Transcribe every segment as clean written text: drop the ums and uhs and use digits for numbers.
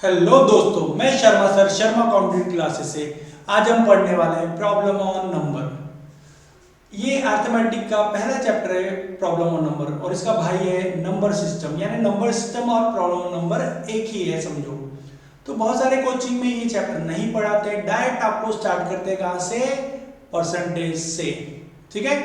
Hello दोस्तों, मैं Sharma sir Sharma computer classes से। आज हम पढ़ने वाले हैं प्रॉब्लम ऑन नंबर। ये अर्थमेटिक का पहला चैप्टर है प्रॉब्लम ऑन नंबर, और इसका भाई है नंबर सिस्टम। यानी नंबर सिस्टम और प्रॉब्लम ऑन नंबर एक ही है, समझो। तो बहुत सारे कोचिंग में ये चैप्टर नहीं पढ़ाते, डायरेक्ट आपको स्टार्ट करते हैं कहाँ से? परसेंटेज से। ठीक है,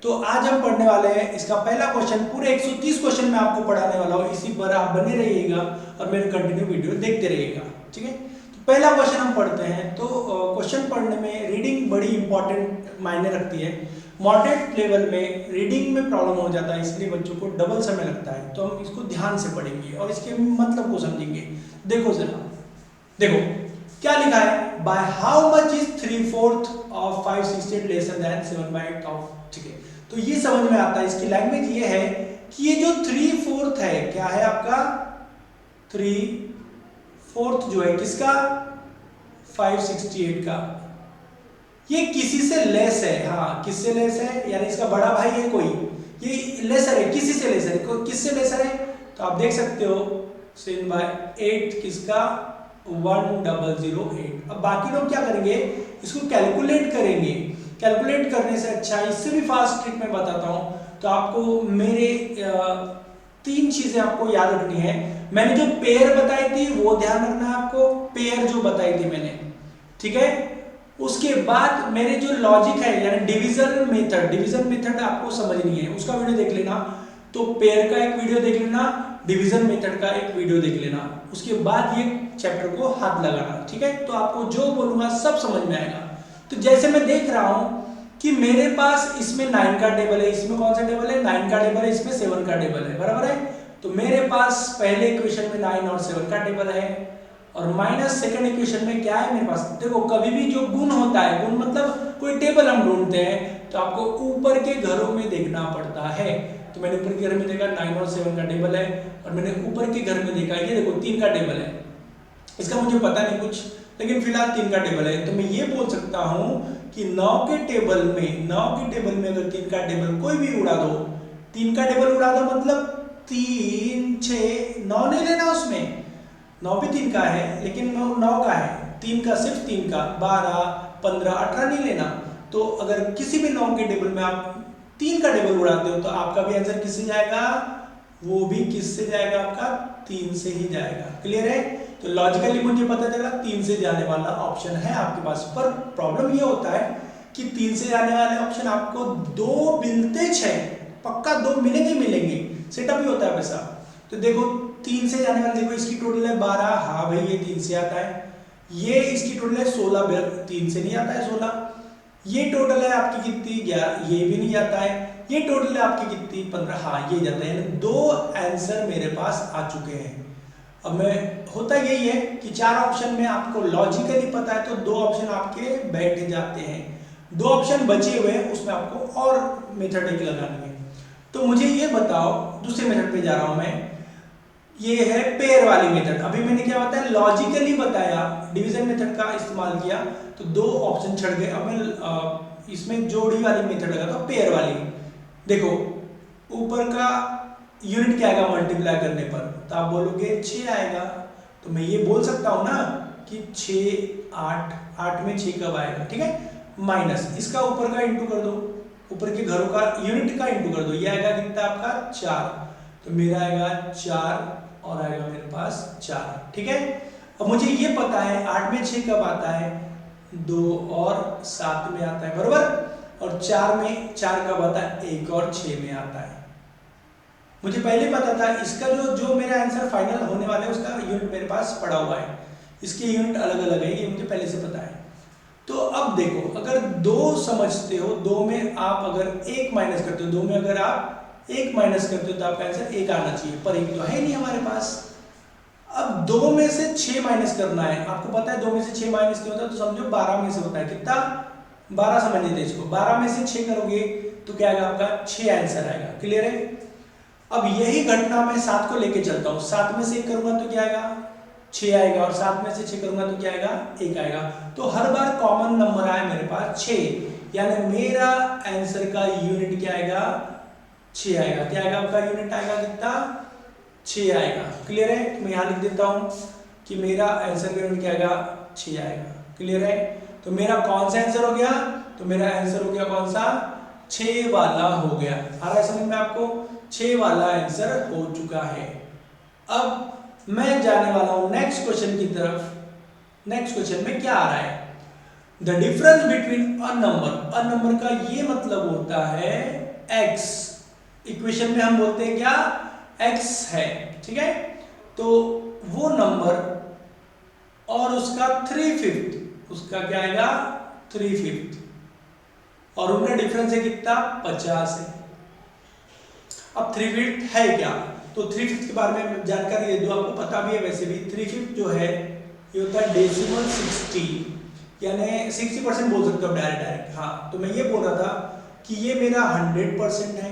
तो आज हम पढ़ने वाले हैं इसका पहला क्वेश्चन। पूरे 130 क्वेश्चन मैं आपको पढ़ाने वाला हूँ, इसी पर आप बने रहिएगा और मेरे कंटिन्यू वीडियो देखते रहिएगा। ठीक है, तो पहला क्वेश्चन हम पढ़ते हैं। तो क्वेश्चन पढ़ने में रीडिंग बड़ी इंपॉर्टेंट मायने रखती है। मॉडरेट लेवल में रीडिंग में प्रॉब्लम हो जाता है, इसलिए बच्चों को डबल समय लगता है। तो हम इसको ध्यान से पढ़ेंगे और इसके मतलब को समझेंगे। देखो जरा, देखो क्या लिखा है, by how much is 3/4 of 5/68 lesser than 7/8 of. ठीक है, तो ये समझ में आता है। इसकी लैंग्वेज ये है कि ये जो 3/4 है, क्या है आपका 3/4 जो है किसका? 5/68 का। ये किसी से लेस है। हाँ, किससे लेस है? यानी इसका बड़ा भाई है कोई, ये लेसर है, किसी से लेसर है। किससे लेसर है? तो आप देख सकते हो 7/8 किसका? 1008। अब बाकी लोग क्या करेंगे, इसको कैलकुलेट करेंगे। कैलकुलेट करने से अच्छा इससे भी फास्ट ट्रिक मैं बताता हूं। तो आपको मेरे तीन चीजें आपको याद रखनी है। मैंने जो पेयर बताई थी वो ध्यान रखना है आपको, पेयर जो बताई थी मैंने। ठीक है, उसके बाद मेरे जो लॉजिक है यानी डिवीजन मेथड आपको समझनी है, उसका वीडियो देख लेना। तो पेयर का एक वीडियो देख लेना, डिवीजन मेथड का एक वीडियो देख लेना। उसके बाद ये चैप्टर को हाथ लगाना। ठीक है, तो आपको जो बोलूंगा सब समझ में आएगा। तो जैसे मैं देख रहा हूं कि मेरे पास इसमें 9 का टेबल है, इसमें कौन सा टेबल है? 9 का टेबल है, इसमें 7 का टेबल है, बराबर है। तो मेरे पास पहले इक्वेशन में 9 और 7 का टेबल है, और माइनस सेकंड इक्वेशन में क्या है मेरे पास? देखो, कभी भी जो गुण होता है, गुण मतलब कोई टेबल हम ढूंढते हैं तो आपको ऊपर के घरों में देखना पड़ता है। तो मैंने ऊपर के घर में देखा 9 और 7 का टेबल है, और मैंने ऊपर के घर में देखा ये देखो 3 का टेबल है। इसका मुझे पता नहीं कुछ, लेकिन फिलहाल 3 का टेबल है। तो मैं ये बोल सकता हूं कि 9 के टेबल में अगर 3 का टेबल कोई भी उड़ा दो, 3 का टेबल उड़ा दो मतलब 3 6 9 नहीं लेना उसमें। 9 भी 3 का है, लेकिन 9 का है, 3 का सिर्फ 3 का, 12 15 18 नहीं लेना। तो अगर किसी भी 9 के टेबल में आप 3 का टेबल उड़ाते हो तो आपका भी आंसर किससे जाएगा? वो भी किससे जाएगा? आपका 3 से ही जाएगा। क्लियर है? तो लॉजिकली मुझे पता चला 3 से जाने वाला ऑप्शन है आपके पास। पर प्रॉब्लम ये होता है कि 3 से जाने वाले ऑप्शन आपको दो मिलते 6, पक्का 2 मिलेंगे मिलेंगे, सेटअप ही होता है वैसा। तो देखो 3 से जाने वाले, देखो इसकी टोटल है 12, हाँ भाई ये 3 से आता है। ये इसकी टोटल है 16, 3 से नहीं आता है 16। ये टोटल है आपकी कितनी? 11, ये भी नहीं आता है। ये टोटल है आपकी कितनी? 15, हाँ ये जाता है। यानी 2 आंसर मेरे पास आ चुके हैं। अब मैं होता यही है कि 4 ऑप्शन में आपको लॉजिकली पता है तो 2 ऑप्शन आपके बैठ जाते हैं। 2 ऑप्शन बचे हुए हैं, उसमें आपको और मेथड एक लगानी है। तो मुझे ये बताओ, दूसरे मेथड पे जा रहा हूं मैं। ये है पेयर वाली मेथड। अभी मैंने क्या बताया? लॉजिकली बताया, डिवीजन मेथड का इस्तेमाल किया, तो 2 ऑप्शन छड़ गए। अब मैं इसमें जोड़ी वाली मेथड लगाता हूं, पेयर वाली। देखो ऊपर का यूनिट क्या आएगा मल्टीप्लाई करने पर? तो आप बोलोगे 6 आएगा। तो मैं ये बोल सकता हूं ना कि 6 8, 8 में 6 कब आएगा? ठीक है, माइनस इसका ऊपर का इंटू कर दो, ऊपर के घरों का यूनिट का इंटू कर दो, ये आएगा कितना आपका? 4। तो मेरा आएगा 4 और आएगा मेरे पास 4। ठीक है, अब मुझे ये पता है 8 में 6 कब आता है? 2 और 7 में आता है, बरोबर। और 4 में 4 कब आता है? 1 और 6 में आता है। मुझे पहले पता था। इसका जो मेरा आंसर फाइनल होने वाला है उसका यूनिट मेरे पास पड़ा हुआ है, इसके यूनिट अलग अलग है, ये मुझे पहले से पता है। तो अब देखो, अगर 2 समझते हो, 2 में आप अगर 1 माइनस करते हो, 2 में अगर आप 1 माइनस करते हो तो आपका आंसर 1 आना चाहिए, पर 1 तो है नहीं हमारे पास। अब 2 में से 6 माइनस करना है, आपको पता है 2 में से 6 माइनस नहीं होता, तो समझो 12 में से होता है। कितना? 12 समझ लेते इसको। 12 में से 6 करोगे तो क्या आएगा आपका? 6 आंसर आएगा। क्लियर है? अब यही घटना मैं 7 को लेके चलता हूं। 7 में से 1 करूंगा तो क्या आएगा? 6 आएगा, और 7 में से 6 करूंगा तो क्या आएगा? 1 आएगा। तो हर बार कॉमन नंबर आए मेरे पास 6, यानी मेरा आंसर का यूनिट क्या आएगा? 6 आएगा। क्या आएगा आपका यूनिट? आएगा कितना? 6 आएगा। क्लियर है? मैं यहां लिख देता हूं कि मेरा आंसर का यूनिट क्या आएगा, 6 आएगा। क्लियर है? तो मेरा कौन सा आंसर हो गया, तो मेरा आंसर हो गया कौन सा, 6 वाला हो गया। आ रहा है समझ में आपको? 6 वाला आंसर हो चुका है। अब मैं जाने वाला हूं नेक्स्ट क्वेश्चन की तरफ। नेक्स्ट क्वेश्चन में क्या आ रहा है, the difference between a number का ये मतलब होता है x। इक्वेशन में हम बोलते हैं क्या, x है, ठीक है। तो वो नंबर और उसका 3/5, उसका क्या आएगा 3/5, और उनका डिफरेंस है कितना, 50 है। अब 3/5 है क्या, तो 3/5 के बारे में जानकारी दे दूं, आपको पता भी है वैसे भी। 3/5 जो है ये होता है डेसिमल 60, यानी 60% बोल सकते हो डायरेक्ट। हाँ, तो मैं ये बोल रहा था कि ये मेरा 100% है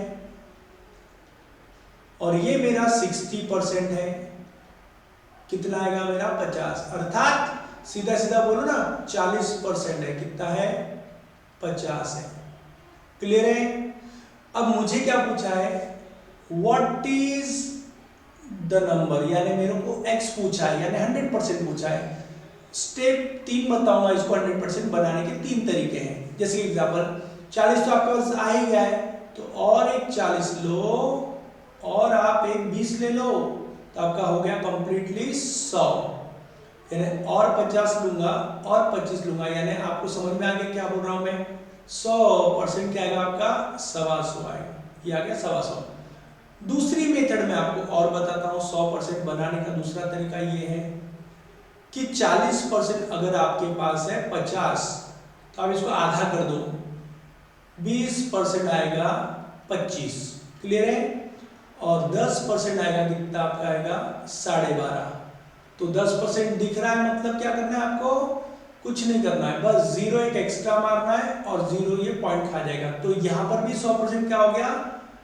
और ये मेरा 60% है। कितना आएगा मेरा 50, अर्थात सीधा सीधा बोलो ना 40% है। कितना है, 50 है। क्लियर है? अब मुझे क्या पूछा है, व्हाट इज द नंबर, यानी मेरे को x पूछा है, यानी 100% पूछा है। स्टेप 3 बताऊंगा इसको 100% बनाने के 3 तरीके हैं। जैसे एग्जांपल 40 तो आपके पास आ ही गया है, तो और एक 40 लो और आप एक 20 ले लो, तो आपका हो गया कंप्लीटली 100। यानी और 50 लूंगा और 25 लूंगा, यानी आपको समझ में आ गया क्या बोल रहा हूं मैं। 100% क्या आएगा आपका, 125 आएगा। ये आ गया 125। दूसरी मेथड में आपको और बताता हूं 100% बनाने का दूसरा तरीका ये है कि 40% अगर आपके पास है 50, तो आप इसको आधा कर दो, 20% आएगा 25। क्लियर है? और 10% आएगा कितना, आपका आएगा 12.5। तो 10% दिख रहा है, मतलब क्या करना है आपको, कुछ नहीं करना है, बस 0 एक एक्स्ट्रा मारना है और 0 ये पॉइंट खा जाएगा। तो यहां पर भी 100% क्या हो गया,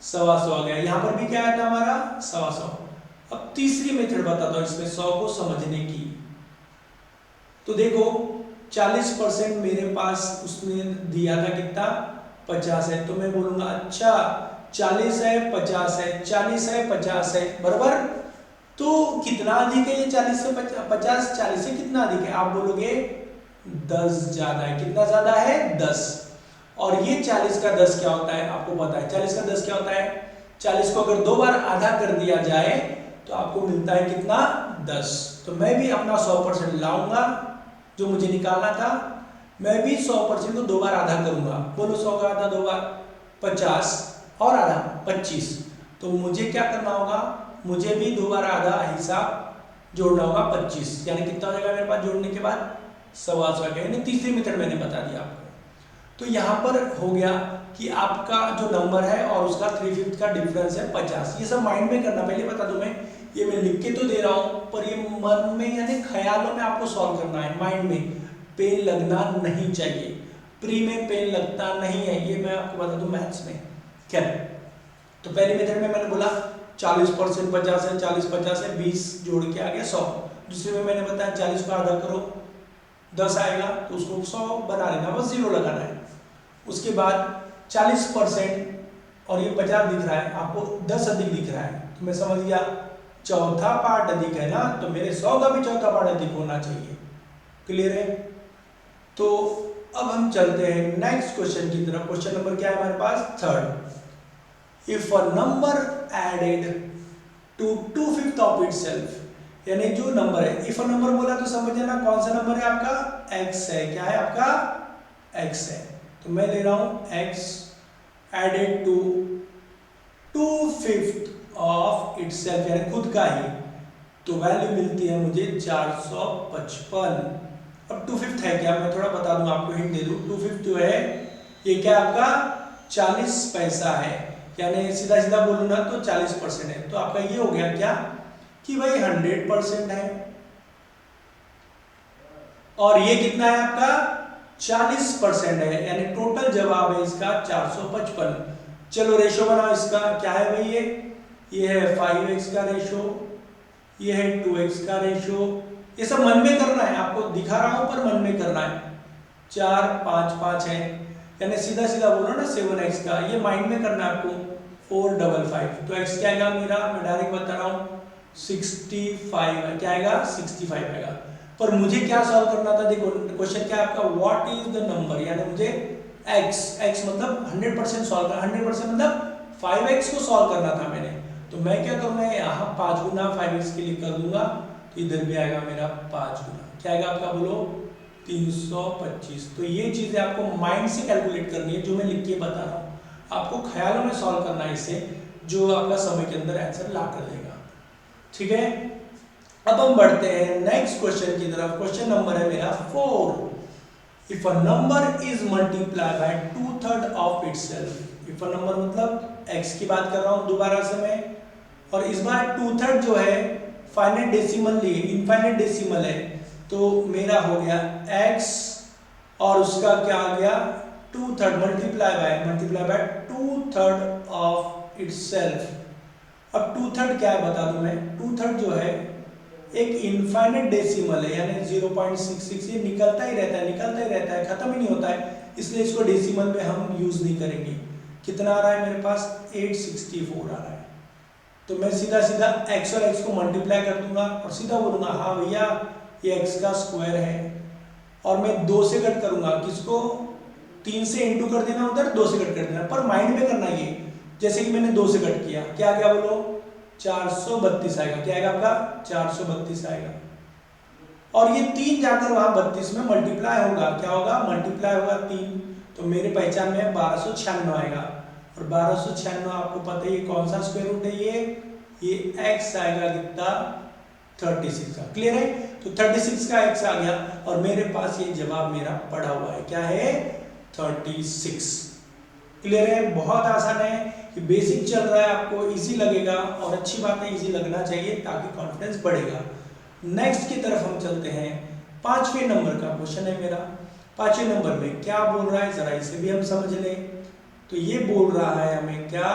125 हो गया। यहां पर भी क्या आया था हमारा 125। अब तीसरी मेथड बताता हूं इसमें 100 को समझने की। तो देखो 40% मेरे पास उसने दिया था कितना, 50 है। तो मैं बोलूंगा अच्छा 40 है 50 है, 40 है 50 है बराबर, तो कितना अधिक है ये 40 से 50, 40 से कितना अधिक है, आप बोलोगे 10 ज्यादा है। कितना ज्यादा है, 10। और ये 40 का 10 क्या होता है, आपको पता है 40 का 10 क्या होता है। 40 को अगर 2 बार आधा कर दिया जाए तो आपको मिलता है कितना, 10। तो मैं भी अपना 100% लाऊंगा जो मुझे निकालना था, मैं भी 100% को 2 बार आधा करूंगा। बोलो 100 का आधा 2 बार 50 और आधा 25। तो मुझे क्या करना होगा, मुझे भी 2 बार आधा हिसाब जोड़ना होगा 25, यानी कितना हो जाएगा मेरे पास जोड़ने के बाद 125। यानी तीसरी मेथड मैंने बता दिया आपको। तो यहाँ पर हो गया कि आपका जो नंबर है और उसका 3/5 का डिफरेंस है 50। ये सब माइंड में करना, पहले बता दूं ये मैं लिख के तो दे रहा हूं, पर ये मन में यानी ख्यालों में आपको सॉल्व करना है। माइंड में पेन लगना नहीं चाहिए, प्री में पेन लगता नहीं है, ये मैं आपको बता दूं मैथ्स में। क्या, तो पहली मेथड में मैंने बोला 40% 50 है, 40 50 है, 20 जोड़ के आ गया 100। दूसरे में मैंने बताया 40 को आधा करो 10 आएगा, तो उसको 100 बना लेना, बस 0 लगाना है। उसके बाद 40% और ये 50 दिख रहा है, आपको 10 अधिक दिख रहा है, तो मैं समझ गया चौथा पार्ट अधिक है ना, तो मेरे 100 का भी चौथा पार्ट अधिक होना चाहिए। क्लियर है? तो अब हम चलते हैं नेक्स्ट क्वेश्चन की तरफ। क्वेश्चन नंबर क्या है हमारे पास, 3rd। If a number added to 2/5 of itself, यानी जो नंबर है, इफ अ नंबर बोला तो समझ लेना कौन सा नंबर है आपका, x है। क्या है आपका, x है। तो मैं ले रहा हूं x added to 2/5 of itself, यानी खुद का ही, तो वैल्यू मिलती है मुझे 455। अब 2/5 है क्या, मैं थोड़ा बता दूं आपको, हिंट दे दूं। 2/5 जो है ये क्या आपका 40 पैसा है, यानी सीधा सीधा बोलूं ना तो 40% है। तो आपका ये हो गया क्या कि भाई 100% है, और ये कितना है आपका 40% है, यानी टोटल जवाब है इसका 455। चलो रेशो बनाओ इसका, क्या है भाई ये है 5x का रेशो, ये है 2x का रेशो। ये सब मन में करना है, आपको दिखा रहा हूं पर मन में करना है। 4 5 5 है, यानी सीधा सीधा बोलो ना 7x का, ये माइंड में करना है आपको। 455, तो x क्या आएगा मेरा, मैं डायरेक्ट बता रहा हूं 65 है, क्या आएगा 65 आएगा। पर मुझे क्या सॉल्व करना था, देखो क्वेश्चन क्या है आपका, व्हाट इज द नंबर, यानी मुझे x मतलब 100% सॉल्व करना, 100% मतलब 5x को सॉल्व करना था मैंने। तो मैं क्या करूँगा, यहाँ 5 गुना 5x के लिए कर दूंगा, तो इधर भी आएगा मेरा 5 गुना, क्या आएगा आपका बोलो 325। तो ये चीजें आपको माइंड से कैलकुलेट करनी है, जो मैं लिख के बता रहा हूँ आपको ख्यालों में सॉल्व करना है इसे, जो आपका समय के अंदर आंसर ला कर देगा। ठीक है, अब हम बढ़ते हैं नेक्स्ट क्वेश्चन की तरफ। क्वेश्चन नंबर है मेरा 4। If a number is multiply by 2/3 of itself. If a number मतलब x की बात कर रहा हूं दोबारा से मैं, और इस बार 2/3 जो है फाइनाइट डेसिमल लिए, इनफाइनाइट डेसिमल है, तो मेरा हो गया x और उसका क्या आ गया 2/3 मल्टीप्लाई बाय 2/3 ऑफ इटसेल्फ। अब 2/3 क्या है बता दूं मैं, 2/3 जो है एक इनफाइनाइट डेसिमल है, यानी 0.66, ये निकलता ही रहता है, खत्म ही नहीं होता है, इसलिए इसको डेसिमल में हम यूज नहीं करेंगे। कितना आ रहा है मेरे पास 864 आ रहा है, तो मैं सीधा सीधा x और x को मल्टीप्लाई कर दूंगा और सीधा बोलूंगा हाँ भैया ये x का स्क्वायर है, और मैं 2 से कट करूंगा, किसको 3 से इंटू कर देना, उधर 2 से कट कर देना, पर माइंड में करना ये, जैसे कि मैंने 2 से कट किया, क्या आ गया बोलो 432 आएगा, क्या आएगा आपका 432 आएगा, और ये 3 जाकर वहां 32 में मल्टीप्लाई होगा, क्या होगा मल्टीप्लाई होगा 3, तो मेरे पहचान में 1296 आएगा, और 1296 आपको पता है ये कौन सा स्क्वायर रूट है, ये x आएगा कितना 36 का, क्लियर है। तो 36 का x आ गया और मेरे पास ये जवाब मेरा पड़ा हुआ है, क्या है 36, क्लियर है। बहुत आसान है, कि बेसिक चल रहा है, आपको इजी लगेगा, और अच्छी बात है इजी लगना चाहिए ताकि कॉन्फिडेंस बढ़ेगा। नेक्स्ट की तरफ हम चलते हैं, 5वें नंबर का क्वेश्चन है मेरा। 5वें नंबर में क्या बोल रहा है जरा इसे भी हम समझ लें। तो ये बोल रहा है हमें क्या,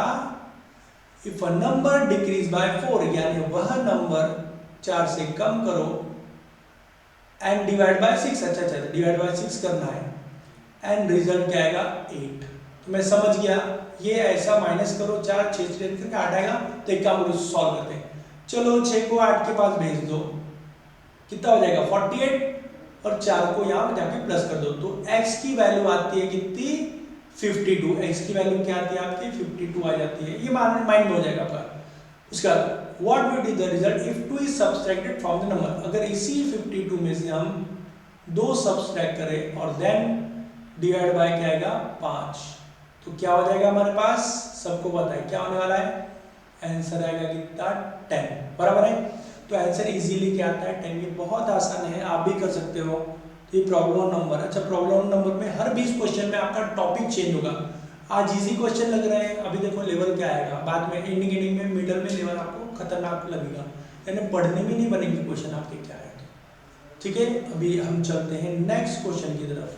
if a number decrease by 4, यानी वह नंबर 4 से कम करो, एंड डिवाइड बाय 6, अच्छा डिवाइड बाय 6 करना है, एंड रिजल्ट क्या आएगा 8। तो मैं समझ गया, ये ऐसा माइनस करो 4, 6 से करके 8 आएगा, तो एक काम करो सॉल्व करते हैं, चलो 6 को 8 के पास भेज दो, कितना हो जाएगा 48, और 4 को यहाँ जाके प्लस कर दो, तो x की वैल्यू आती है कितनी 52, x की वैल्यू क्या आती है आपकी 52 आ जाती है, ये माइंड में हो जाएगा आपका। उसका what will be the result if 2 is subtracted from the number, अगर इसी 52 में से हम 2 सब्सट्रैक्ट करें और देन डिवाइड बाय क्या आएगा 5, तो क्या हो जाएगा हमारे पास, सबको पता है क्या होने वाला है, आंसर आएगा कितना 10, बराबर है। तो आंसर इजीली क्या आता है 10, ये बहुत आसान है, आप भी कर सकते हो। तो ये प्रॉब्लम नंबर, अच्छा प्रॉब्लम नंबर में हर 20 क्वेश्चन में आपका टॉपिक चेंज होगा, आज इजी क्वेश्चन लग रहे हैं, अभी देखो लेवल क्या आएगा, बाद में एंडिंग में मिडल में लेवल आपको खतरनाक लगेगा, यानी पढ़ने में नहीं बनेंगे क्वेश्चन आपके क्या है। ठीक है, अभी हम चलते हैं नेक्स्ट क्वेश्चन की तरफ।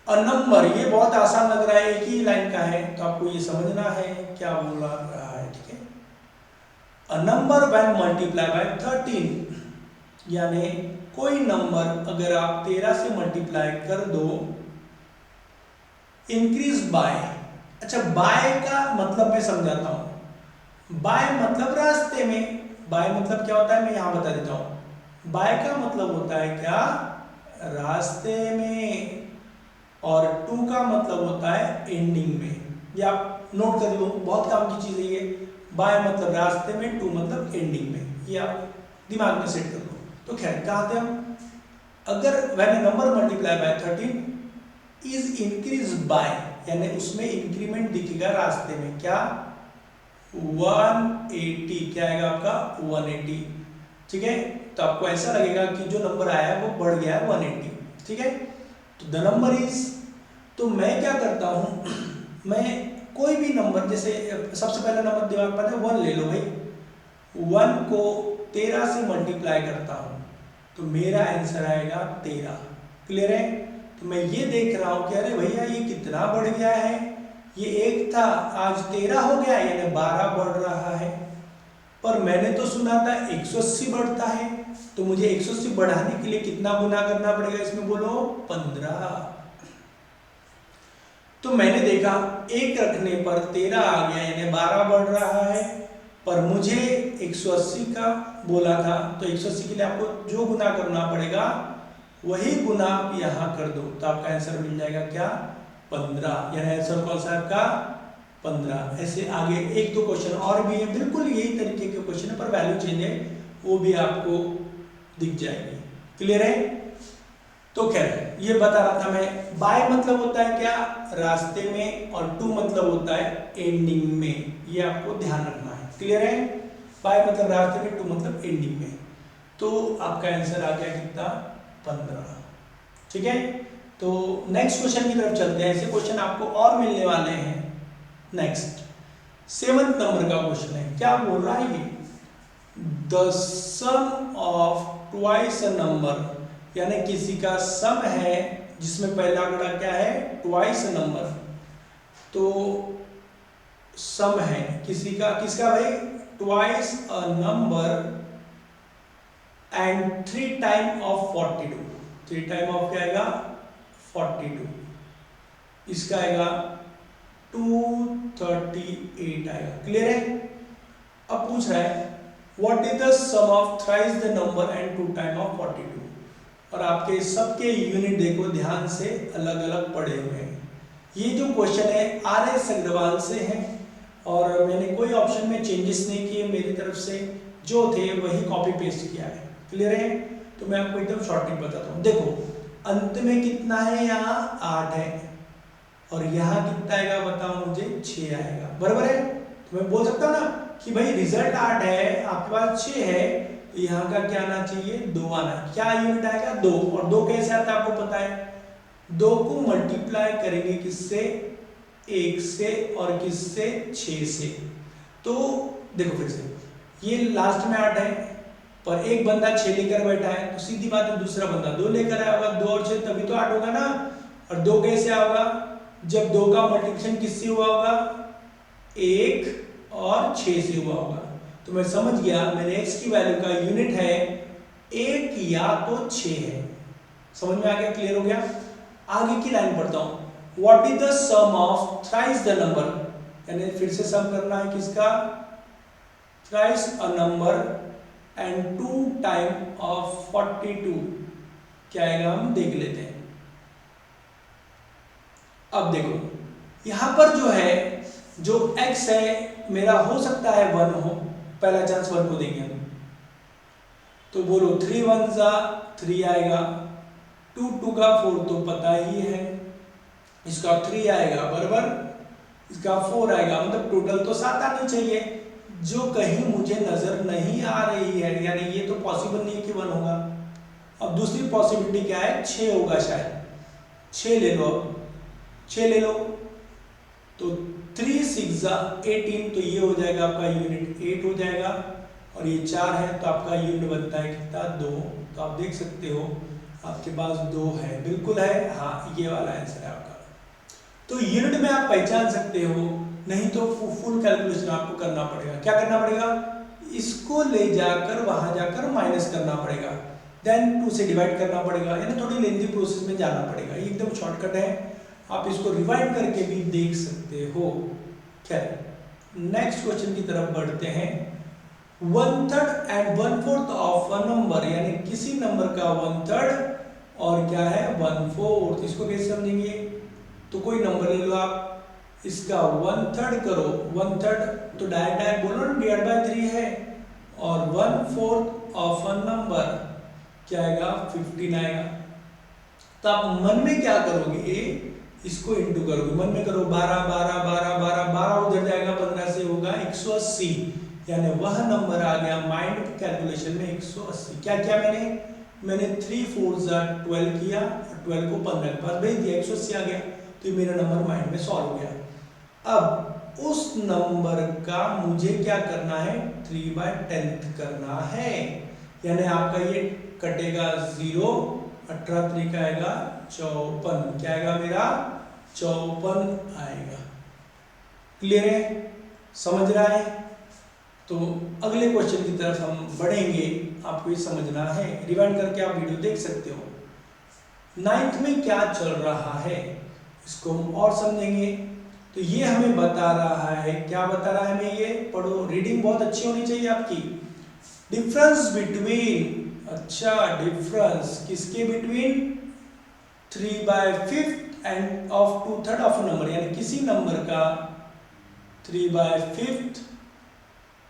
अ नंबर, ये बहुत आसान लग रहा है, एक ही लाइन का है, तो आपको ये समझना है क्या बोल रहा है। ठीक है, a number when multiply by 13, यानी कोई नंबर अगर आप 13 से मल्टीप्लाई कर दो, इंक्रीज बाय, अच्छा बाय का मतलब मैं समझाता हूं, बाय मतलब रास्ते में, बाय मतलब क्या होता है मैं यहां बता देता हूं, बाय का मतलब होता है क्या रास्ते में, और टू का मतलब होता है एंडिंग में, ये आप नोट कर लो, बहुत काम की चीज है ये, बाय मतलब रास्ते में, टू मतलब एंडिंग में, ये आप दिमाग में सेट कर लो। तो खैर कहा थे हम, अगर when a number multiply by 13 is increase by, यानी उसमें इंक्रीमेंट दिखेगा रास्ते में, क्या 180, क्या आएगा आपका 180, ठीक है। तो आपको ऐसा लगेगा कि जो नंबर आया है वो बढ़ गया है 180, ठीक है। तो द नंबर इज, तो मैं क्या करता हूं, मैं कोई भी नंबर, जैसे सबसे पहला नंबर दिमाग पर है 1 ले लो भाई, 1 को 13 से मल्टीप्लाई करता हूं, तो मेरा आंसर आएगा 13, क्लियर है। तो मैं ये देख रहा हूं कि अरे भैया ये कितना बढ़ गया है, ये 1 था आज 13 हो गया, यानी 12 बढ़ रहा है, पर मैंने तो सुना था 180 बढ़ता है, तो मुझे 180 बढ़ाने के लिए कितना गुना करना पड़ेगा इसमें बोलो 15। तो मैंने देखा 1 रखने पर 13 आ गया, यानी 12 बढ़ रहा है, पर मुझे 180 का बोला था, तो 180 के लिए आपको जो गुना करना पड़ेगा वही गुना आप यहाँ कर दो, तो आपका आंसर मिल जाएगा क्या, 15। यानी आंसर कौन सा आपका 15। ऐसे आगे एक दो क्वेश्चन और भी है, बिल्कुल यही तरीके के क्वेश्चन है पर वैल्यू चेंज है, वो भी आपको दिख जाएगी। क्लियर है? तो खैर ये बता रहा था मैं, बाय मतलब होता है क्या, रास्ते में, और टू मतलब होता है एंडिंग में, ये आपको ध्यान रखना है। क्लियर है? बाय मतलब रास्ते में, टू मतलब एंडिंग में। तो आपका आंसर आ गया कितना, 15। ठीक है, तो नेक्स्ट क्वेश्चन की तरफ चलते हैं। ऐसे क्वेश्चन आपको और मिलने वाले हैं। नेक्स्ट 7th नंबर का क्वेश्चन है, क्या बोल रहा है ये, the sum of twice a number, यानी किसी का सम है जिसमें पहला आंकड़ा क्या है, ट्वाइस अ नंबर। तो सम है किसी का, किसका भाई, twice a number and 3 time of 42। 3 time of क्या आएगा, 42। इसका आएगा 238 आएगा। क्लियर है? अब पूछ रहा है what is the sum of thrice the number and 2 time of 42। और आपके सबके यूनिट देखो ध्यान से, अलग अलग पड़े हुए हैं। ये जो क्वेश्चन है RS अग्रवाल से है, और मैंने कोई ऑप्शन में चेंजेस नहीं किए, मेरी तरफ से जो थे वही कॉपी पेस्ट किया है। क्लियर है? तो मैं आपको एकदम शॉर्ट टिप बताता हूँ। देखो अंत में कितना है, यहाँ 8 है, और यहाँ कितना आएगा बताओ मुझे, 6 आएगा। बराबर है? तो मैं बोल सकता हूँ ना कि भाई रिजल्ट 8 है, आपके पास 6 है, तो यहाँ का क्या आना चाहिए, 2 आना। क्या यूनिट आएगा, 2। और 2 कैसे आता है आपको पता है, 2 को मल्टीप्लाई करेंगे किससे, 1 से, और किससे, 6 से। तो देखो फिर से, ये लास्ट में 8 है, पर एक बंदा 6 लेकर बैठा है, तो सीधी बात है दूसरा बंदा 2 लेकर आया होगा, 2 और 6 तभी तो 8 होगा ना। और 2 कैसे होगा, जब 2 का मल्टीप्लिकेशन किससे हुआ होगा, 1 और 6 से हुआ होगा। तो मैं समझ गया मेरे x की वैल्यू का यूनिट है 1 या तो 6 है। समझ में आ गया, क्लियर हो गया? आगे की लाइन पढ़ता हूं, what is the sum of thrice the number, यानी फिर से सम करना है किसका, thrice a number and 2 time of 42। क्या आएगा हम देख लेते हैं। अब देखो यहां पर जो है, जो x है मेरा हो सकता है 1 हो, पहला चांस 1 को देंगे हम। तो बोलो 3 1 जा 3 आएगा, 2 2 का 4 तो पता ही है, इसका 3 आएगा, बराबर, इसका 4 आएगा, मतलब टोटल तो 7 आनी चाहिए, जो कहीं मुझे नजर नहीं आ रही है, यानी ये तो पॉसिबल नहीं है कि 1 होगा। अब दूसरी पॉसिबिलिटी क्या है, 6 होगा शायद, 6 ले लो, अब 6 ले लो, तो 3 6 18, तो ये हो जाएगा आपका यूनिट 8 हो जाएगा, और ये 4 है तो आपका यूनिट बनता है कितना, 2। तो आप देख सकते हो आपके पास 2 है, बिल्कुल है, हाँ ये वाला आंसर है आपका। तो यूनिट में आप पहचान सकते हो, नहीं तो फुल कैलकुलेशन आपको करना पड़ेगा। क्या करना पड़ेगा, इसको ले जाकर वहां जाकर माइनस करना पड़ेगा, देन 2 से डिवाइड करना पड़ेगा, यानी थोड़ी लेंथी प्रोसेस में जाना पड़ेगा। ये एकदम शॉर्टकट है, आप इसको रिवाइंड करके भी देख सकते हो। खैर नेक्स्ट क्वेश्चन की तरफ बढ़ते हैं। 1/3 एंड 1/4 ऑफ अ नंबर, यानी किसी नंबर का 1/3 और क्या है 1/4, इसको कैसे समझेंगे, तो कोई नंबर ले लो आप, इसका 1/3 करो, 1/3 तो डायरेक्ट बोलो ना, डिवाइड बाय 3 है, और 1/4 ऑफ अ नंबर क्या आएगा, 15 आएगा। तो आप मन में क्या करोगे, इसको इंटू करोगे, मन में करो 12 12 12 12 12 उधर जाएगा, 15 से होगा 180, यानी वह नंबर आ गया माइंड कैलकुलेशन में 180। क्या किया मैंने 3 4 12 किया, 12 को 15 के पास भेज दिया, 180 आ गया, तो ये मेरा नंबर माइंड में सॉल्व हो गया। अब उस नंबर का मुझे क्या करना है, 3/10 करना है, यानी आपका ये कटेगा 0, 18 3 का आएगा 54, क्या आएगा मेरा 54 आएगा। क्लियर है, समझ रहा है? तो अगले क्वेश्चन की तरफ हम बढ़ेंगे, आपको ये समझना है, रिवाइंड करके आप वीडियो देख सकते हो। 9th में क्या चल रहा है इसको हम और समझेंगे। तो तो ये हमें बता रहा है, क्या बता रहा है हमें, ये पढ़ो, रीडिंग बहुत अच्छी होनी चाहिए आपकी। डिफरेंस बिटवीन, अच्छा डिफरेंस किसके between, 3/5 end of 2/3 of number, यानी किसी नंबर का 3/5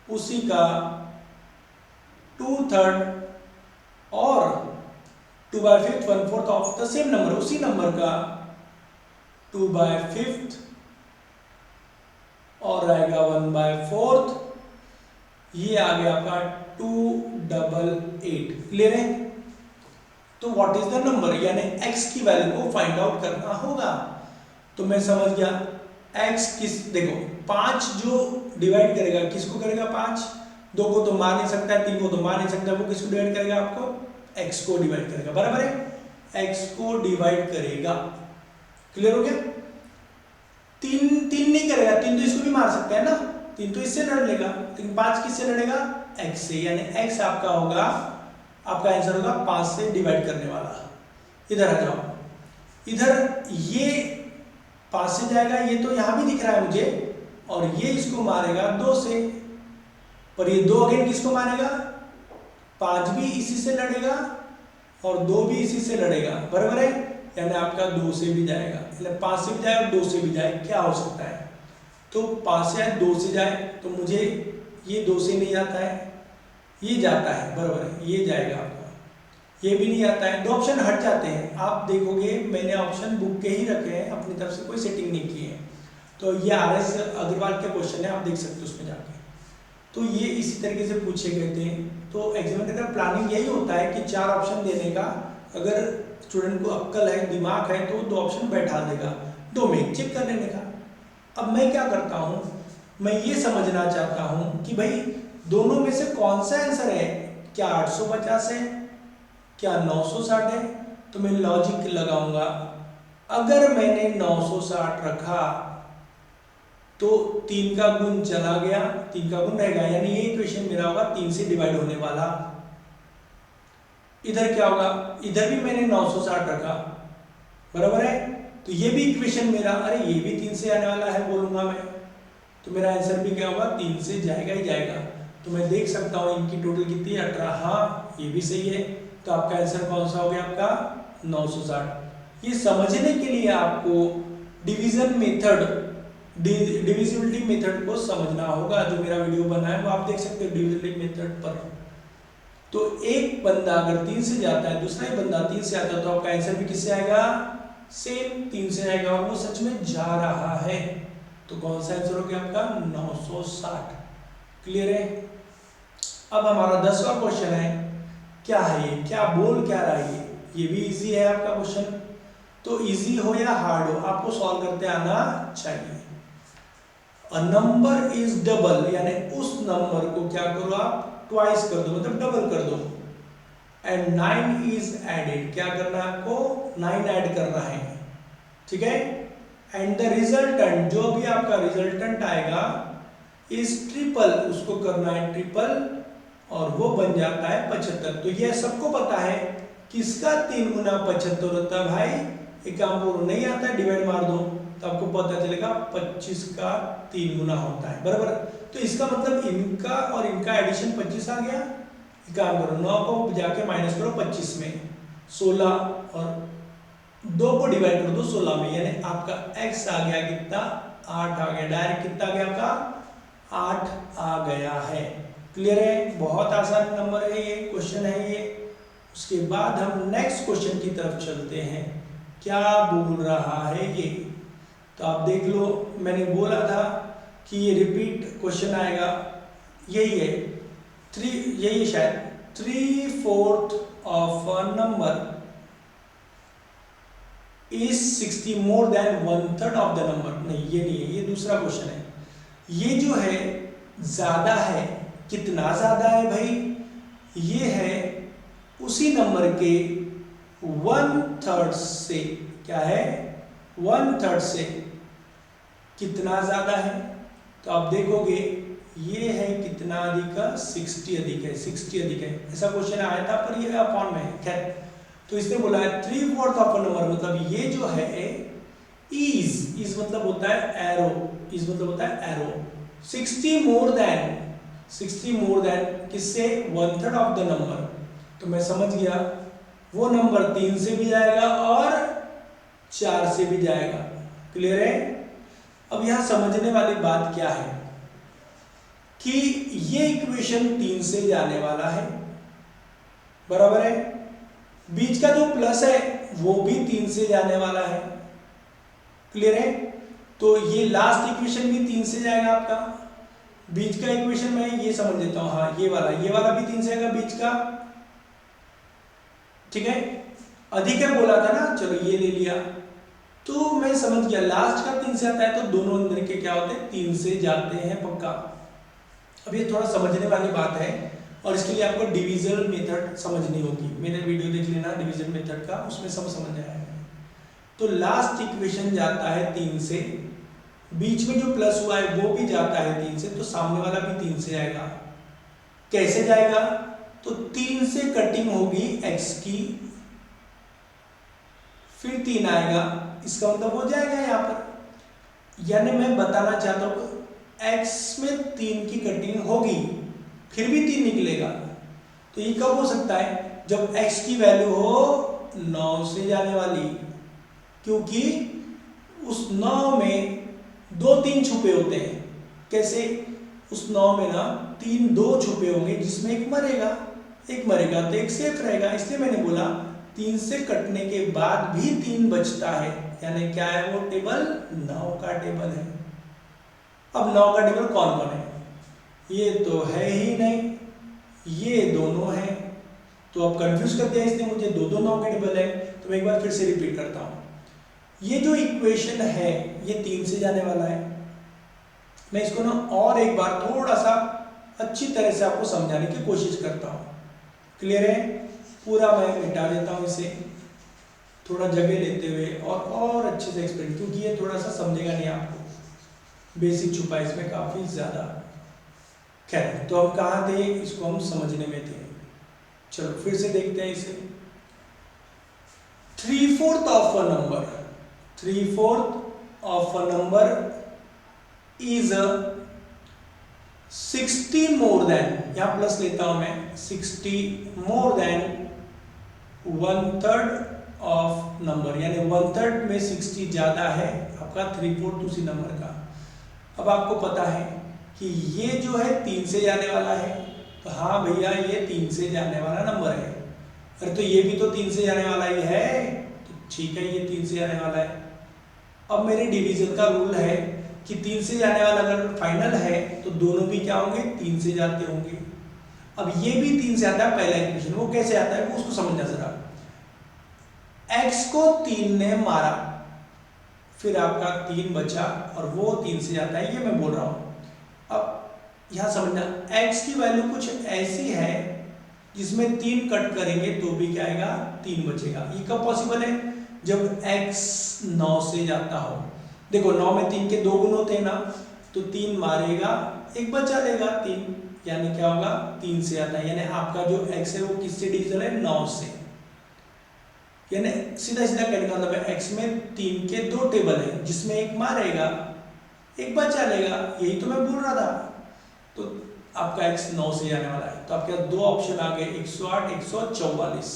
उसी का 2/3 और 2/5 1/4 ऑफ द सेम नंबर, उसी नंबर का 2/5 और रहेगा 1/4, ये आ गया आपका 288। क्लियर है? तो व्हाट इज द नंबर, यानी x की वैल्यू को फाइंड आउट करना होगा। तो मैं समझ गया x किस, देखो 5 जो डिवाइड करेगा किसको करेगा, 5, 2 को तो मार नहीं सकता, 3 को तो मार नहीं सकता, वो किसको डिवाइड करेगा, आपको x को डिवाइड करेगा, बराबर है, x को डिवाइड करेगा। क्लियर हो गया? 3 नहीं करेगा, 3 तो इसको भी मार सकता है ना, 3 तो इससे लड़ लेगा, लेकिन 5 किससे लड़ेगा, x से, यानी x आपका होगा, आपका आंसर होगा 5 से डिवाइड करने वाला। इधर आ जाओ, इधर ये 5 से जाएगा, ये तो यहां भी दिख रहा है मुझे, और ये इसको मारेगा 2 से, पर ये 2 अगेन किसको मारेगा, 5 भी इसी से लड़ेगा और 2 भी इसी से लड़ेगा, बराबर है, यानी आपका 2 से भी जाएगा, मतलब 5 से भी जाए और 2 से भी जाए, क्या हो सकता है, तो 5 से 2 से जाए, तो मुझे ये 2 से नहीं जाता है, ये जाता है, बराबर है, ये जाएगा आपका, ये भी नहीं आता है, 2 ऑप्शन हट जाते हैं। आप देखोगे मैंने ऑप्शन बुक के ही रखे हैं, अपनी तरफ से कोई सेटिंग नहीं की है। तो ये RS अग्रवाल के क्वेश्चन है, आप देख सकते हो उसमें जाके। तो ये इसी तरीके से पूछे गए थे। तो एग्जामिनर का प्लानिंग यही होता है कि 4 ऑप्शन देने का, अगर स्टूडेंट को अक्ल है, दिमाग है, तो 2 ऑप्शन बैठा देगा, 2 में 1 चेक कर लेने का। अब मैं क्या करता हूँ, मैं ये समझना चाहता हूँ कि भाई दोनों में से कौन सा आंसर है, क्या 850 है, क्या 960 है, तो मैं लॉजिक लगाऊंगा। अगर मैंने 960 रखा तो 3 का गुण चला गया, 3 का गुण रहेगा, यानी ये इक्वेशन मेरा होगा 3 से डिवाइड होने वाला। इधर क्या होगा, इधर भी मैंने 960 रखा, बराबर है, तो ये भी इक्वेशन मेरा, अरे ये भी 3 से आने वाला है बोलूंगा मैं, तो मेरा आंसर भी क्या होगा, 3 से जाएगा ही जाएगा। तो मैं देख सकता हूँ इनकी टोटल कितनी है, 18, हाँ ये भी सही है। तो आपका आंसर कौन सा हो गया, आपका 960। ये समझने के लिए आपको डिवीजन मेथड, डिविजिबिलिटी मेथड को समझना होगा। जो मेरा वीडियो बना है वो आप देख सकते हो डिविजिबिलिटी मेथड पर। तो एक बंदा अगर 3 से जाता है, दूसरा ही बंदा 3 से आता है, तो आपका आंसर भी किससे आएगा, सेम 3 से आएगा, और वो सच में जा रहा है। तो कौन सा आंसर हो गया आपका 960। क्लियर है? अब हमारा 10वां क्वेश्चन है, क्या है ये, क्या बोल क्या रहा है ये भी इजी है आपका क्वेश्चन। तो इजी हो या हार्ड हो, आपको सॉल्व करते आना चाहिए। अ नंबर इज डबल, यानी उस नंबर को क्या करो आप, ट्वाइस कर दो, मतलब डबल कर दो। एंड 9 इज एडेड, क्या करना है आपको, 9 ऐड करना है, ठीक है। एंड द रिजल्टेंट, जो भी आपका रिजल्टेंट आएगा, इज ट्रिपल, उसको करना है ट्रिपल, और वो बन जाता है 75। तो ये सबको पता है किसका 3 गुना 75 होता है भाई, एक काम करो, नहीं आता है डिवाइड मार दो, तो आपको पता चलेगा 25 का 3 गुना होता है, बराबर। तो इसका मतलब इनका और इनका एडिशन 25 आ गया। एक काम करो, 9 को जाके माइनस करो 25 में, 16 और 2 को डिवाइड कर दो 16 में, यानी आपका x आ गया कितना, 8 आ गया, डायरेक्ट कितना आ गया आपका 8 आ गया है। क्लियर है? बहुत आसान नंबर है ये, क्वेश्चन है ये। उसके बाद हम नेक्स्ट क्वेश्चन की तरफ चलते हैं, क्या बोल रहा है ये, तो आप देख लो। मैंने बोला था कि ये रिपीट क्वेश्चन आएगा, यही है 3, यही शायद 3/4 of a number is 60 more than 1/3 of the number. नहीं ये नहीं है, ये दूसरा क्वेश्चन है। ये जो है ज्यादा है, कितना ज्यादा है भाई, ये है उसी नंबर के 1/3 से, क्या है 1/3 से कितना ज्यादा है। तो आप देखोगे ये है कितना अधिक है, 60 अधिक है, 60 अधिक है, ऐसा क्वेश्चन आया था पर ये अपॉन में है। खैर, तो इसने बोला है 3/4 ऑफ अ नंबर, मतलब ये जो है इज मतलब होता है एरो, इज मतलब होता है एरो। 60 मोर देन किससे, 1/3 ऑफ द नंबर। तो मैं समझ गया वो नंबर 3 से भी जाएगा और 4 से भी जाएगा। क्लियर है। अब यहां समझने वाली बात क्या है कि ये इक्वेशन 3 से जाने वाला है, बराबर है। बीच का जो प्लस है वो भी 3 से जाने वाला है। क्लियर है। तो ये लास्ट इक्वेशन भी 3 से जाएगा आपका। बीच का इक्वेशन मैं ये समझ लेता हूं, हाँ ये वाला भी 3 से आएगा बीच का। ठीक है, अधिक है बोला था ना, चलो ये ले लिया। तो मैं समझ गया लास्ट का 3 से आता है, तो दोनों अंदर के क्या होते हैं, 3 से जाते हैं पक्का। अब ये थोड़ा समझने वाली बात है और इसके लिए आपको डिवीजन मेथड समझनी होगी। मेरे वीडियो देख लेना डिवीजन मेथड का, उसमें सब समझ आएगा। तो लास्ट इक्वेशन जाता है 3 से, बीच में जो प्लस हुआ है वो भी जाता है 3 से, तो सामने वाला भी 3 से आएगा। कैसे जाएगा, तो 3 से कटिंग होगी x की, फिर 3 आएगा, इसका मतलब हो जाएगा यहाँ पर। यानी मैं बताना चाहता हूं x में 3 की कटिंग होगी, फिर भी 3 निकलेगा। तो ये कब हो सकता है, जब x की वैल्यू हो 9 से जाने वाली, क्योंकि उस 9 में 2-3 छुपे होते हैं। कैसे, उस 9 में ना 2 छुपे होंगे, जिसमें एक मरेगा तो एक सेफ रहेगा। इसलिए मैंने बोला 3 से कटने के बाद भी 3 बचता है, यानी क्या है वो टेबल, 9 का टेबल है। अब 9 का टेबल कौन कौन है, ये तो है ही नहीं, ये दोनों हैं। तो अब कंफ्यूज कर दिया इसने मुझे, 2 9 का टेबल है। तो मैं एक बार फिर से रिपीट करता हूं, ये जो इक्वेशन है ये 3 से जाने वाला है। मैं इसको ना और एक बार थोड़ा सा अच्छी तरह से आपको समझाने की कोशिश करता हूं। क्लियर है, पूरा मैं मिटा देता हूं इसे, थोड़ा जगह लेते हुए और अच्छे से एक्सप्लेन, क्योंकि ये थोड़ा सा समझेगा नहीं आपको, बेसिक छुपा है इसमें काफी ज्यादा। खैर, तो हम कहाँ थे, इसको हम समझने में थे। चलो फिर से देखते हैं इसे। 3/4 of a number, 3/4 of a number is 60 more than, यहां प्लस लेता हूं मैं, 60 मोर देन 1/3 ऑफ नंबर, यानी 1/3 में 60 ज्यादा है आपका 3/4 उसी नंबर का। अब आपको पता है कि ये जो है 3 से जाने वाला है, तो हाँ भैया ये 3 से जाने वाला नंबर है। अरे तो ये भी तो 3 से जाने वाला ही है, तो ठीक है ये 3 से जाने वाला है। अब मेरे डिवीजन का रूल है कि 3 से जाने वाला अगर फाइनल है तो दोनों भी क्या होंगे, 3 से जाते होंगे। अब ये भी 3 से आता है पहला इक्वेशन, वो कैसे आता है वो उसको समझना जरा। x को 3 ने मारा, फिर आपका 3 बचा और वो 3 से जाता है, ये मैं बोल रहा हूं। अब यहां समझना, x की वैल्यू कुछ ऐसी है जिसमें 3 कट करेंगे तो भी क्या आएगा, 3 बचेगा। ये कब पॉसिबल है, जब x 9 से जाता हो। देखो 9 में 3 के 2 गुण होते हैं ना, तो 3 मारेगा, एक बचा लेगा 3, यानी क्या होगा, 3 से आता है। यानी आपका जो x है वो किससे डिविजन है, 9 से। यानी सीधा सीधा कहने का मतलब है x में 3 के 2 टेबल है, जिसमें एक मारेगा एक बचा लेगा, यही तो मैं बोल रहा था। तो आपका x 9 से जाने वाला है, तो आपके पास 2 ऑप्शन आ गए, 108 144।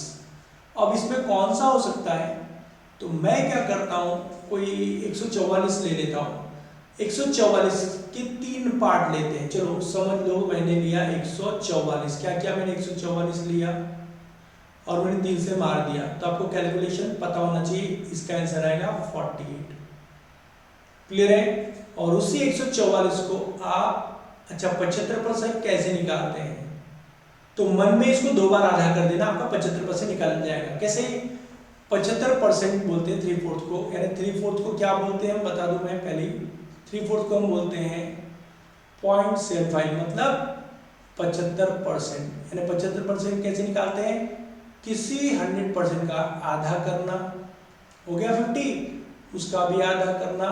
अब इसमें कौन सा हो सकता है, तो मैं क्या करता हूं, कोई 144 ले लेता हूं। 144 के 3 पार्ट लेते हैं, चलो समझ लो मैंने लिया 144। क्या क्या मैंने 144 लिया और मैंने 3 से मार दिया, तो आपको कैलकुलेशन पता होना चाहिए, इसका आंसर आएगा 48। क्लियर है। और उसी 144 को आप, अच्छा 75% कैसे निकालते हैं, तो मन में इसको 2 बार आधा कर देना, आपका 75% निकाल जाएगा। कैसे, 75% बोलते हैं 3/4 को, यानी 3/4 को क्या बोलते हैं हम बता दूं मैं पहले। 3/4 को हम बोलते हैं 0.75, मतलब 75%। यानी 75% कैसे निकालते हैं, किसी 100% का आधा करना, हो गया 50, उसका भी आधा करना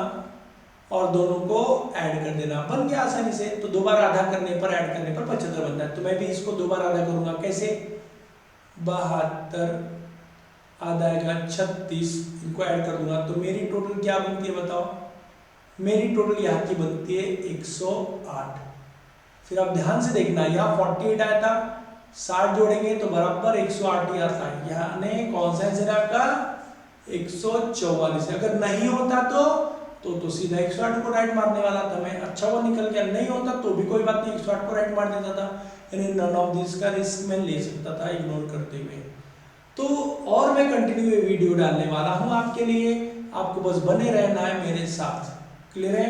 और दोनों को ऐड कर देना, बन गया आसानी से। तो 2 बार आधा करने पर, ऐड करने पर 75 बनता है। तो मैं भी इसको 2 बार आधा करूंगा, कैसे, 72 आधा आएगा 36, इनको ऐड कर दूंगा तो मेरी टोटल क्या बनती है बताओ, मेरी टोटल यहाँ की बनती है 108। फिर आप ध्यान से देखना, यहाँ 48 आया था, 60 जोड़ेंगे तो बराबर 108 ही आता है, यानी कौन सा आंसर आपका 144। अगर नहीं होता तो सीधा 108 को राइट मारने वाला था मैं, अच्छा वो निकल गया, नहीं होता तो भी कोई बात नहीं, 108 को राइट मार देता था, यानी नन ऑफ दिस का रिस्क मैं ले सकता था इग्नोर करते हुए। तो और मैं कंटिन्यू ये वीडियो डालने वाला हूँ आपके लिए, आपको बस बने रहना है मेरे साथ। क्लियर है?